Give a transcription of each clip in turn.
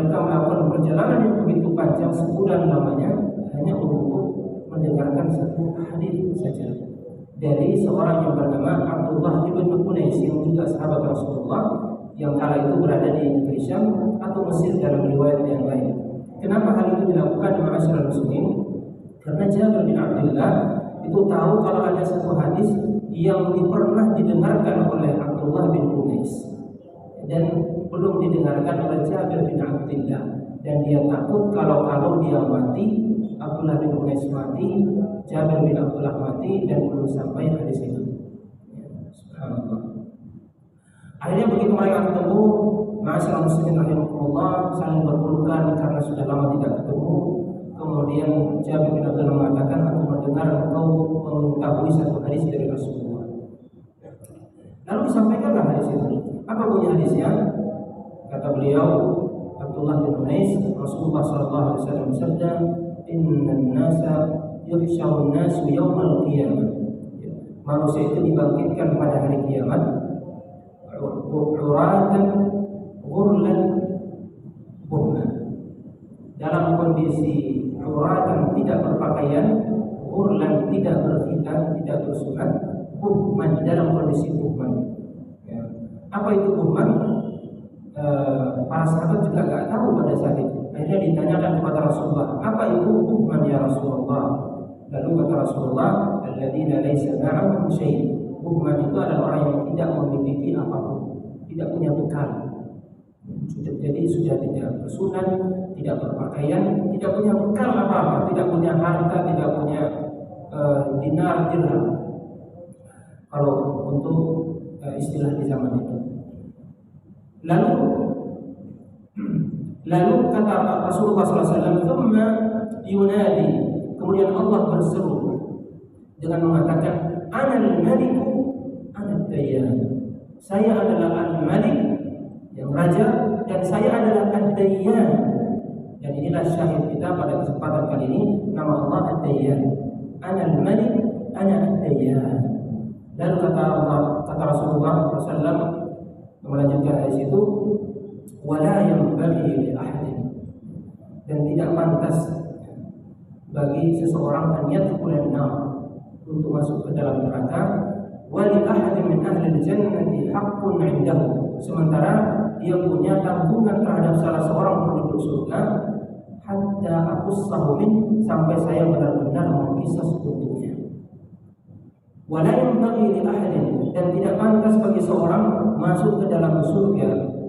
mereka melakukan perjalanan yang begitu panjang sebulan lamanya hanya untuk mendengarkan satu hadis saja dari seorang yang bernama Abdullah bin Unais yang juga sahabat Rasulullah yang kala itu berada di negeri Syam atau Mesir dalam riwayat yang lain. Kenapa hal itu dilakukan ma'asyiral muslimin? Karena Jabir bin Abdullah itu tahu kalau ada satu hadis yang pernah didengarkan oleh Abdullah bin Unais dan belum didengarkan oleh Jabir bin Abdullah, dan dia takut kalau dia mati, Abdullah bin Unais mati, Jabir bin Abdullah mati dan belum sampai hadis itu. Subhanallah. Akhirnya begitu mereka ketemu, ma'asyiral muslimin rahimakumullah, saling berpelukan karena sudah lama tidak ketemu. Kemudian Jabir bin Abdullah mengatakan, aku mendengar engkau mengetahui satu hadis dari Rasulullah. Lalu disampaikanlah hadis itu. Apa bunyi hadisnya? Kata beliau, Abdullah bin Unais, Rasulullah SAW bersabda, Innan nasa yuhsyarun nasu yawmal qiyamah. Manusia itu dibangkitkan pada hari kiamat, uratan ghurlan buhman, dalam kondisi uratan tidak berpakaian, ghurlan tidak berkhitan, tidak bersunat, buhman dalam kondisi buhman. Ya. Apa itu buhman? Para sahabat juga nggak tahu pada saat itu. Akhirnya ditanyakan kepada Rasulullah, apa itu buhman ya Rasulullah? Lalu kata Rasulullah, alladzina laisa ma'ahum syai'. Buhman itu adalah orang yang tidak memiliki apapun, tidak punya bekal. Jadi sudah tidak bersunat, tidak berpakaian, tidak punya bekal apa-apa, tidak punya harta, tidak punya dinar dirham. Kalau untuk istilah di zaman itu. Lalu kata Rasulullah SAW, "Tsumma yunadi." Kemudian Allah berseru dengan mengatakan, "Anal maliku, anad dayyan." Saya adalah al-malik, yang raja, dan saya adalah ad-dayyan. Dan inilah syahid kita pada kesempatan kali ini, nama Allah ad-dayyan. Anal malik, ana ad-dayyan. Lalu kata Rasulullah SAW melanjutkan hadis itu, wala yanbaghi li ahadin, dan tidak pantas bagi seseorang an yadkhula an-nar, untuk masuk ke dalam neraka, wa li ahadin min ahli al-jannati haqqun 'indahu, sementara dia punya tanggungan terhadap salah seorang penduduk surga, hatta aqussahu min, sampai saya benar-benar mengkisas untuknya. Wala yanbaghi li ahadin, dan tidak pantas bagi seorang masuk ke dalam surga,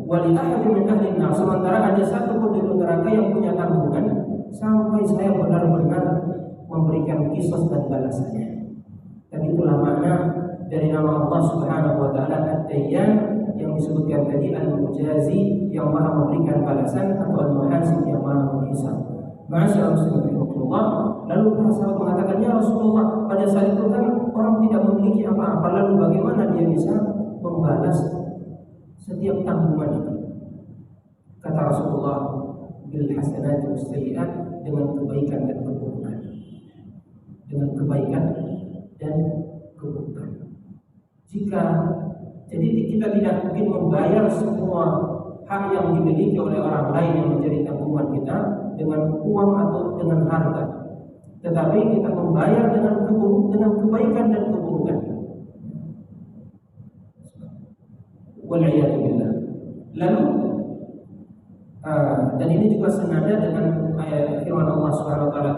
wali ahadin min ahli nar, sementara ada satu penduduk neraka yang punya tanggungan sampai saya benar-benar memberikan kisah dan balasannya. Dan itulah makna dari nama Allah Subhanahu wa taala ad-dayyan yang disebutkan tadi, al-mujazi, yang maha memberikan balasan, atau al-muhasib, yang maha menghisab. Ma'asyiral muslimin rahimakumullah. Lalu para sahabat mengatakan, ya Rasulullah, pada saat itu kan orang tidak memiliki apa-apa, lalu bagaimana dia bisa membalas setiap tanggungan itu? Kata Rasulullah, bil hasanati was sayyi'at, dengan kebaikan dan keburukan. Dengan kebaikan dan keburukan. Jadi kita tidak mungkin membayar semua hak yang dimiliki oleh orang lain yang menjadi tanggungan kita dengan uang atau dengan harta, tetapi kita membayar dengan kebaikan dan keburukan. Wal'iyadu billah. Lalu dan ini juga senada dengan ayat firman Allah Subhanahu wa taala,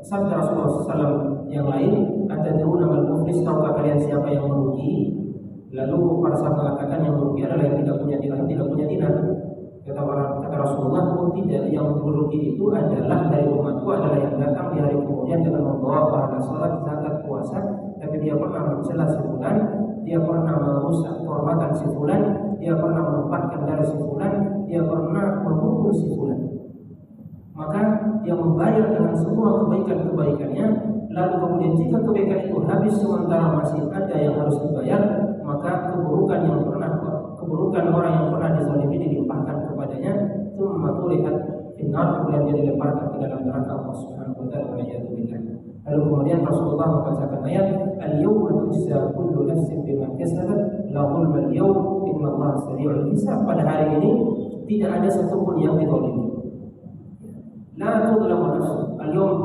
sabda Rasulullah SAW yang lain, atadruna mal muflis, tahukah kalian siapa yang merugi? Lalu para sahabat mengatakan yang merugi adalah yang tidak punya dirham, tidak punya dinar. Kata Rasulullah, oh tidak, yang merugi itu adalah dari umatku adalah yang datang di hari kemudian dengan membawa pahala salat, zakat, puasa, tapi dia pernah mencela si fulan, dia pernah merusak kehormatan si fulan, dia pernah menumpahkan darah si fulan, dia pernah memukul si fulan. Maka dia membayar dengan semua kebaikan-kebaikannya. Lalu kemudian jika kebaikan itu habis sementara masih ada yang harus dibayar, maka keburukan orang yang pernah dizalimi dilimpahkan kepadanya, tsumma tulihat finnar, kemudian dia dilemparkan ke dalam neraka Allah Subhanahu wa taala. Lalu kemudian Rasulullah membacakan ayat, al-yawma tujza kullu nafsin bima kasabat la zulma al-yawm innallaha sari'ul hisab. Pada hari ini tidak ada satupun yang dizalimi. La tudlamu nafsun al-yawm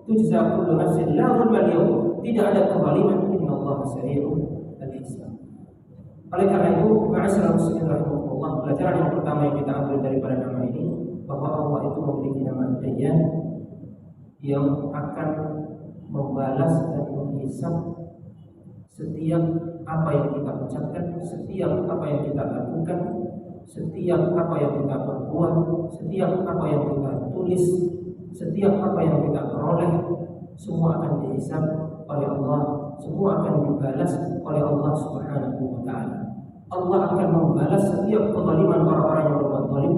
tujza kullu nafsin la zulma al-yawm. Tidak ada kezaliman, innallaha sari'ul hisab. Oleh karena itu, ma'asyiral muslimin rahimakumullah, pelajaran yang pertama yang kita ambil daripada nama ini bahwa Allah itu memiliki nama Ad-Dayyan yang akan membalas dan menghisab setiap apa yang kita ucapkan, setiap apa yang kita lakukan, setiap apa yang kita perbuat, setiap apa yang kita tulis, setiap apa yang kita peroleh, semua akan dihisab oleh Allah, semua akan dibalas oleh Allah Subhanahu wa taala. Allah akan membalas setiap kezaliman orang-orang yang berbuat zalim.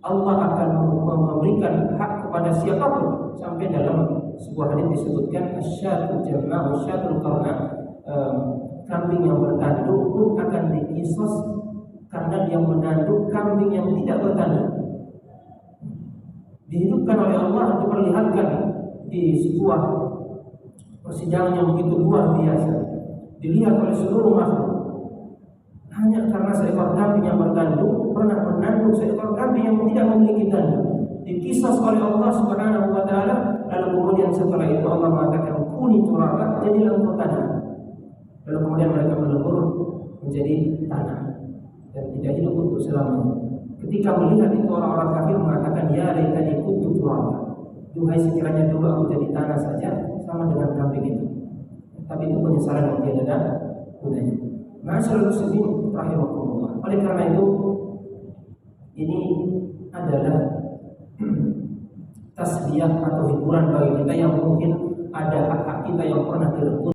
Allah akan memberikan hak kepada siapapun, sampai dalam sebuah hadis disebutkan asyatu jama'u syatul qarna, kambing yang bertanduk pun akan dikisos karena dia menanduk kambing yang tidak bertanduk. Dihidupkan oleh Allah, diperlihatkan di sebuah persidangan yang begitu luar biasa, dilihat oleh seluruh makhluk, hanya karena seekor kambing yang bertanduk pernah menanduk seekor kambing yang tidak memiliki tanduk. Dikisas oleh Allah Subhanahu wa taala, lalu kemudian setelah itu Allah mengatakan kuni turaba, jadilah engkau tanah. Lalu kemudian mereka melebur menjadi tanah dan tidak hidup untuk selamanya. Ketika melihat itu, orang-orang kafir mengatakan ya laitani kuntu turaba, duhai sekiranya dulu aku jadi tanah saja sama dengan kambing itu. Tapi itu penyesalan yang tiada ada gunanya. Ma'asyiral muslimin rahimakumullah. Oleh karena itu, ini adalah tasbiyah atau hiburan bagi kita yang mungkin ada hak-hak kita yang pernah direbut